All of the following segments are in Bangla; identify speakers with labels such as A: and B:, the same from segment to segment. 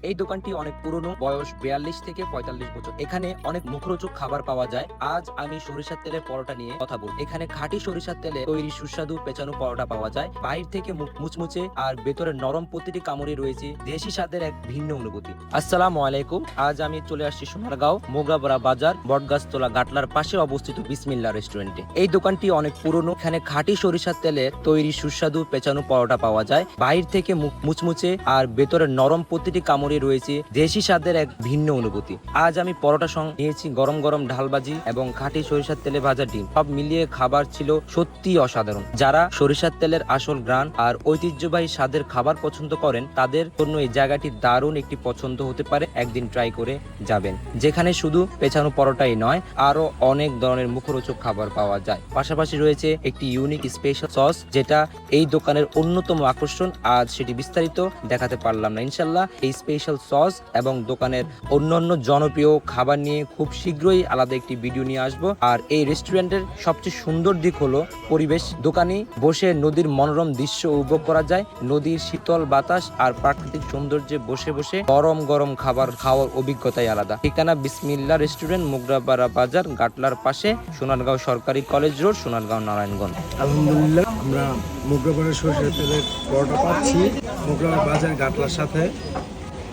A: এই দোকানটি অনেক পুরনো, বয়স 42 থেকে 45 বছর। এখানে অনেক মুখরোচক খাবার পাওয়া যায়। আজ আমি সরিষার তেলের পরোটা নিয়ে কথা বলবো। এখানে খাঁটি সরিষার তেলে তৈরি সুস্বাদু পেঁচানো পরোটা পাওয়া যায়। বাইরে থেকে মুচমুচে আর ভেতরে নরম, প্রতিটি কামড়ে রয়েছে দেশি স্বাদের এক ভিন্ন অনুভূতি। আসসালামু আলাইকুম। আজ আমি চলে আসছি সোনারগাঁও মোগরাপাড়া বাজার বটগাছতলা গাটলার পাশে অবস্থিত বিসমিল্লাহ রেস্টুরেন্টে। এই দোকানটি অনেক পুরনো। এখানে খাঁটি সরিষার তেলে তৈরি সুস্বাদু পেঁচানো পরোটা পাওয়া যায়। বাইরে থেকে মুচমুচে আর ভেতরে নরম, প্রতিটি কামড়ে রয়েছে দেশি স্বাদের এক ভিন্ন অনুভূতি। আজ আমি পরোটা সঙ্গে নিয়েছি গরম গরম ঢালবাজি এবং খাঁটি সরিষার তেলে ভাজা ডিম। সব মিলিয়ে খাবার ছিল সত্যি অসাধারণ। যারা সরিষার তেলের আসল গ্রান আর ঐতিহ্যবাহী স্বাদের খাবার পছন্দ করেন তাদের জন্য এই জায়গাটি দারুণ একটি পছন্দ হতে পারে। একদিন ট্রাই করে যাবেন। যেখানে শুধু পেঁচানো পরোটাই নয়, আরো অনেক ধরনের মুখরোচক খাবার পাওয়া যায়। পাশাপাশি রয়েছে একটি ইউনিক স্পেশাল সস, যেটা এই দোকানের অন্যতম আকর্ষণ। আজ সেটি বিস্তারিত দেখাতে পারলাম না। ইনশাল্লাহ এই স্পেশাল সস এবং দোকানের অন্যান্য জনপ্রিয় খাবার নিয়ে খুব শীঘ্রই আলাদা একটি ভিডিও নিয়ে আসব। আর এই রেস্টুরেন্টের সবচেয়ে সুন্দর দিক হলো পরিবেশ। দোকানে বসে নদীর মনোরম দৃশ্য উপভোগ করা যায়। নদীর শীতল বাতাস আর প্রাকৃতিক সৌন্দর্যে বসে বসে গরম গরম খাবার খাওয়ার অভিজ্ঞতাই আলাদা। ঠিকানা বিসমিল্লাহ রেস্টুরেন্ট, মোগরাপাড়া বাজার, গাটলার পাশে, সোনারগাঁও সরকারি কলেজ রোড, সোনারগাঁও, নারায়ণগঞ্জ।
B: আলহামদুলিল্লাহ, আমরা মোগরাপাড়ার সরিষার তেলের পরোটা পাচ্ছি মোগরাপাড়া বাজার গাটলার সাথে।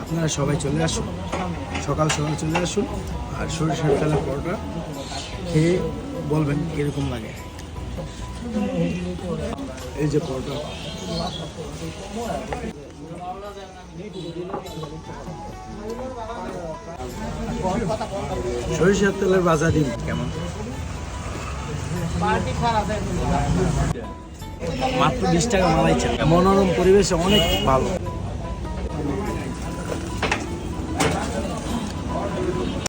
B: আপনারা সবাই চলে আসুন, সকাল সকাল চলে আসুন আর সরিষার তেলের পরোটা খেয়ে বলবেন কীরকম লাগে। এই যে পরোটা, সরিষার তেলের ভাজা ডিম কেমন? মাত্র 20 টাকা মালাই চাল। মনোরম পরিবেশে অনেক ভালো।